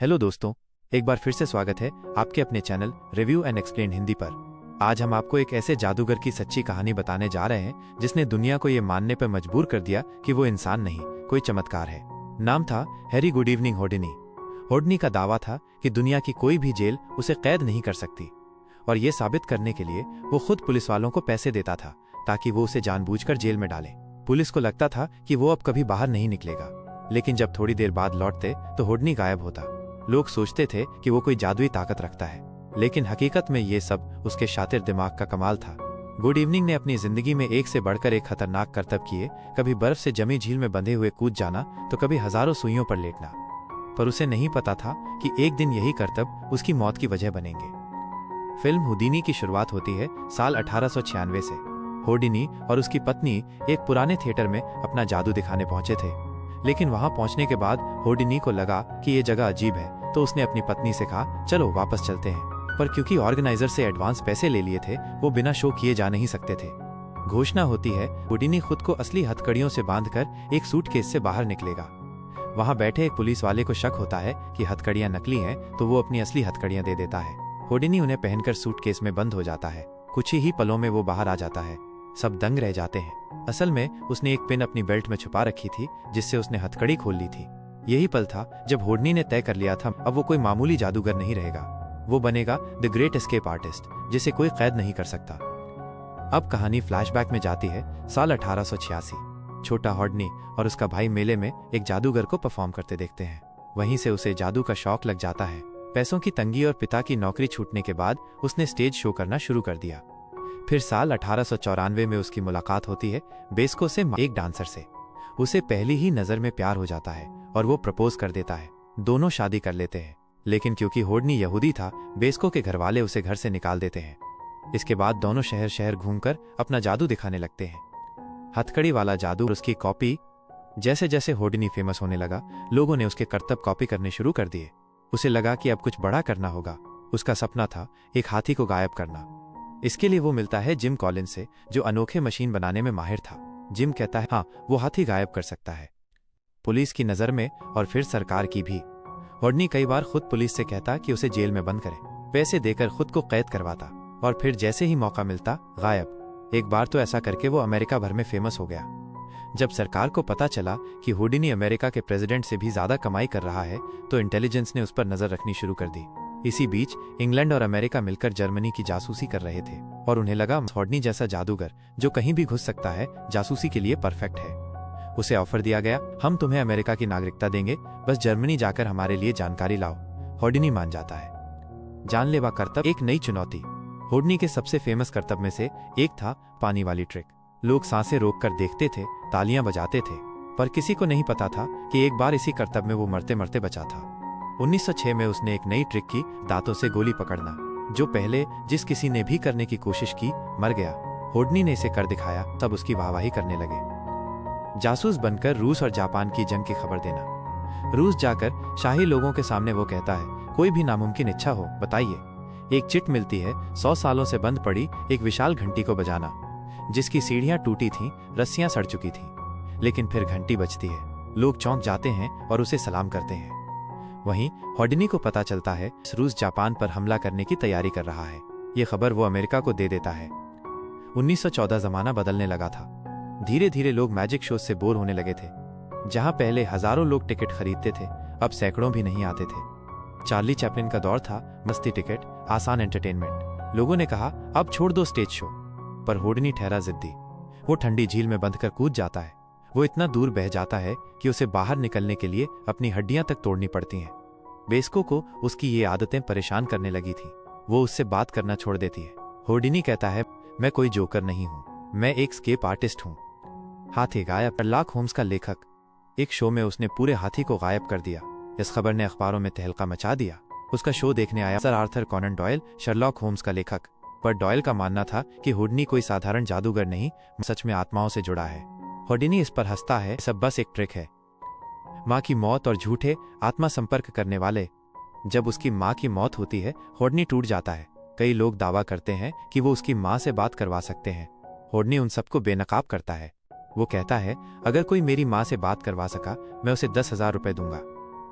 Hello दोस्तों, एक बार फिर से स्वागत है आपके अपने channel review and explain Hindi पर। आज हम आपको एक ऐसे जादूगर की सच्ची कहानी बताने जा रहे हैं जिसने दुनिया को ये मानने पर मजबूर कर दिया कि वो इंसान नहीं, कोई चमत्कार है। नाम था हैरी गुड इवनिंग होडिनी। होडिनी का दावा था कि दुनिया की कोई भी जेल उसे कैद नहीं कर सकती, और ये साबित करने के लिए वो खुद पुलिस वालों को पैसे देता था ताकि वो उसे जानबूझकर जेल में डाले। पुलिस को लगता था कि वो अब कभी बाहर नहीं निकलेगा, लेकिन जब थोड़ी देर बाद लौटते तो होडिनी गायब होता। लोग सोचते थे कि वो कोई जादुई ताकत रखता है, लेकिन हकीकत में ये सब उसके शातिर दिमाग का कमाल था। गुड इवनिंग ने अपनी जिंदगी में एक से बढ़कर एक खतरनाक करतब किए, कभी बर्फ से जमी झील में बंधे हुए कूद जाना तो कभी हजारों सुइयों पर लेटना। पर उसे नहीं पता था कि एक दिन यही करतब उसकी मौत की वजह बनेंगे। फिल्म हुडीनी की शुरुआत होती है साल 1896 से। होडिनी और उसकी पत्नी एक पुराने थिएटर में अपना जादू दिखाने पहुंचे थे, लेकिन वहां पहुंचने के बाद होडिनी को लगा कि ये जगह अजीब है, तो उसने अपनी पत्नी से कहा, चलो वापस चलते हैं। पर क्योंकि ऑर्गेनाइजर से एडवांस पैसे ले लिए थे, वो बिना शो किए जा नहीं सकते थे। घोषणा होती है, होडिनी खुद को असली हथकड़ियों से बांधकर एक सूटकेस से बाहर निकलेगा। वहां बैठे एक पुलिस वाले को शक होता है कि हथकड़ियां नकली हैं, तो वो अपनी असली हथकड़ियां दे देता है। होडिनी उन्हें पहनकर सूटकेस में बंद हो जाता है। कुछ ही पलों में वो बाहर आ जाता है। सब दंग रह जाते हैं। असल में उसने एक पिन अपनी बेल्ट में छुपा रखी थी, जिससे उसने हथकड़ी खोल ली थी। यही पल था जब होडिनी ने तय कर लिया था, अब वो कोई मामूली जादूगर नहीं रहेगा, वो बनेगा द ग्रेट एस्केप आर्टिस्ट, जिसे कोई कैद नहीं कर सकता। अब कहानी फ्लैशबैक में जाती है साल 1886। छोटा होडिनी और उसका भाई मेले में एक जादूगर को परफॉर्म करते देखते हैं। वहीं से उसे जादू का शौक लग जाता है। पैसों की तंगी और पिता की नौकरी छूटने के बाद उसने स्टेज शो करना शुरू कर दिया। फिर साल 1894 में उसकी मुलाकात होती है बेस्को से, एक डांसर से। उसे पहली ही नजर में प्यार हो जाता है और वो प्रपोज कर देता है। दोनों शादी कर लेते हैं, लेकिन क्योंकि होडिनी यहूदी था, बेस्को के घरवाले उसे घर से निकाल देते हैं। इसके बाद दोनों शहर शहर घूमकर अपना जादू दिखाने लगते हैं। हथकड़ी वाला जादू और उसकी कॉपी। जैसे जैसे होडिनी फेमस होने लगा, लोगों ने उसके करतब कॉपी करने शुरू कर दिए। उसे लगा कि अब कुछ बड़ा करना होगा। उसका सपना था एक हाथी को गायब करना। इसके लिए वो मिलता है जिम कॉलिंस से, जो अनोखे मशीन बनाने में माहिर था। जिम कहता है, हाँ, वो हाथी गायब कर सकता है। पुलिस की नजर में और फिर सरकार की भी। होडिनी कई बार खुद पुलिस से कहता कि उसे जेल में बंद करे, पैसे देकर खुद को कैद करवाता, और फिर जैसे ही मौका मिलता गायब। एक बार तो ऐसा करके वो अमेरिका भर में फेमस हो गया। जब सरकार को पता चला कि होडिनी अमेरिका के प्रेसिडेंट से भी ज्यादा कमाई कर रहा है, तो इंटेलिजेंस ने उस पर नजर रखनी शुरू कर दी। इसी बीच इंग्लैंड और अमेरिका मिलकर जर्मनी की जासूसी कर रहे थे, और उन्हें लगा होडिनी जैसा जादूगर जो कहीं भी घुस सकता है, जासूसी के लिए परफेक्ट है। उसे ऑफर दिया गया, हम तुम्हें अमेरिका की नागरिकता देंगे, बस जर्मनी जाकर हमारे लिए जानकारी लाओ। होडिनी मान जाता है। जानलेवा करतब, एक नई चुनौती। होडिनी के सबसे फेमस करतब में से एक था पानी वाली ट्रिक। लोग सांसें रोककर देखते थे, तालियां बजाते थे, पर किसी को नहीं पता था कि एक बार इसी करतब में वो मरते मरते बचा था। 1906 में उसने एक नई ट्रिक की, दांतों से गोली पकड़ना। जो पहले जिस किसी ने भी करने की कोशिश की मर गया। होडिनी ने इसे कर दिखाया, तब उसकी वाहवाही करने लगे। जासूस बनकर रूस और जापान की जंग की खबर देना। रूस जाकर शाही लोगों के सामने वो कहता है, कोई भी नामुमकिन इच्छा हो बताइए। एक चिट मिलती है 100 सालों से बंद पड़ी एक विशाल घंटी को बजाना, जिसकी सीढ़ियां टूटी थीं, रस्सियां सड़ चुकी थीं, लेकिन फिर घंटी बजती है। लोग चौंक जाते हैं और उसे सलाम करते हैं। वहीं होडिनी को पता चलता है रूस जापान पर हमला करने की तैयारी कर रहा है। ये खबर वो अमेरिका को दे देता है। 1914 जमाना बदलने लगा था। धीरे धीरे लोग मैजिक शो से बोर होने लगे थे। जहां पहले हजारों लोग टिकट खरीदते थे, अब सैकड़ों भी नहीं आते थे। चार्ली चैपलिन का दौर था, मस्ती टिकट, आसान एंटरटेनमेंट। लोगों ने कहा, अब छोड़ दो स्टेज शो। पर होडिनी ठहरा जिद्दी। वो ठंडी झील में बंधकर कूद जाता है। वो इतना दूर बह जाता है कि उसे बाहर निकलने के लिए अपनी हड्डियां तक तोड़नी पड़ती हैं। बेस्को को उसकी ये आदतें परेशान करने लगी थी। वो उससे बात करना छोड़ देती है। होडिनी कहता है, मैं कोई जोकर नहीं हूं, मैं एक स्केप आर्टिस्ट हूं। हाथी गायब, शर्लॉक होम्स का लेखक। एक शो में उसने पूरे हाथी को गायब कर दिया। इस खबर ने अखबारों में तहलका मचा दिया। उसका शो देखने आया sir Arthur Conan Doyle, Sherlock Holmes का लेखक। पर डॉयल का मानना था कि होडिनी कोई साधारण जादूगर नहीं, सच में आत्माओं से जुड़ा है। होडिनी इस पर हंसता है, सब बस एक ट्रिक है। माँ की मौत और झूठे आत्मा संपर्क करने वाले। जब उसकी माँ की मौत होती है, होडिनी टूट जाता है। कई लोग दावा करते हैं कि वो उसकी माँ से बात करवा सकते हैं। होडिनी उन सबको बेनकाब करता है। वो कहता है, अगर कोई मेरी माँ से बात करवा सका, मैं उसे 10,000 रुपए दूंगा।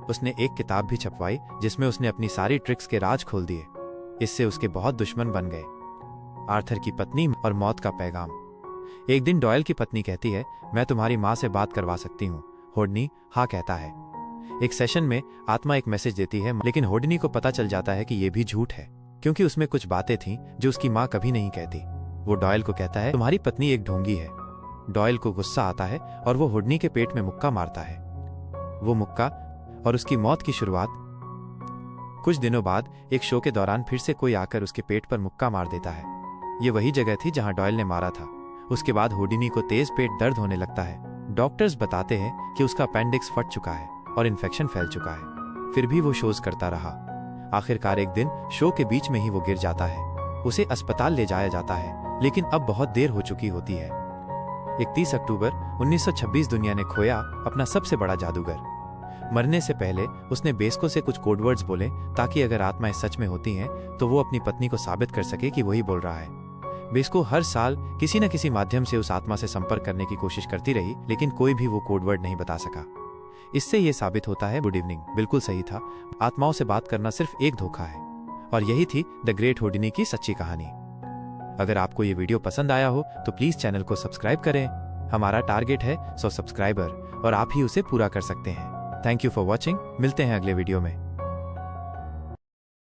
उसने एक किताब भी छपवाई जिसमें उसने अपनी सारी ट्रिक्स के राज खोल दिए। इससे उसके बहुत दुश्मन बन गए। आर्थर की पत्नी और मौत का पैगाम। एक दिन डॉयल की पत्नी कहती है, मैं तुम्हारी माँ से बात करवा सकती हूँ। होडनी हाँ कहता है। एक सेशन में आत्मा एक मैसेज देती है, लेकिन होडनी को पता चल जाता है कि यह भी झूठ है, क्योंकि उसमें कुछ बातें थीं जो उसकी माँ कभी नहीं कहती। वो डॉयल को कहता है, तुम्हारी पत्नी एक ढोंगी है। डॉयल को गुस्सा आता है और वो होडनी के पेट में मुक्का मारता है। वो मुक्का और उसकी मौत की शुरुआत। कुछ दिनों बाद एक शो के दौरान फिर से कोई आकर उसके पेट पर मुक्का मार देता है। ये वही जगह थी जहां डॉयल ने मारा था। उसके बाद होडनी को तेज पेट दर्द होने लगता है। डॉक्टर्स बताते हैं कि उसका अपेंडिक्स फट चुका है और इन्फेक्शन फैल चुका है। फिर भी वो शोज करता रहा। आखिरकार एक दिन शो के बीच में ही वो गिर जाता है। उसे अस्पताल ले जाया जाता है, लेकिन अब बहुत देर हो चुकी होती है। 31 अक्टूबर 1926 दुनिया ने खोया अपना सबसे बड़ा जादूगर। मरने से पहले उसने बेस्को से कुछ कोडवर्ड्स बोले ताकि अगर आत्माएं सच में होती हैं तो वो अपनी पत्नी को साबित कर सके कि वही बोल रहा है। बेस्को हर साल किसी न किसी माध्यम से उस आत्मा से संपर्क करने की कोशिश करती रही, लेकिन कोई भी वो कोडवर्ड नहीं बता सका। इससे यह साबित होता है गुड इवनिंग बिल्कुल सही था। आत्माओं से बात करना सिर्फ एक धोखा है। और यही थी द ग्रेट होडनी की सच्ची कहानी। अगर आपको ये वीडियो पसंद आया हो तो प्लीज चैनल को सब्सक्राइब करें। हमारा टारगेट है 100 सब्सक्राइबर और आप ही उसे पूरा कर सकते हैं। Thank you for watching. मिलते हैं अगले वीडियो में।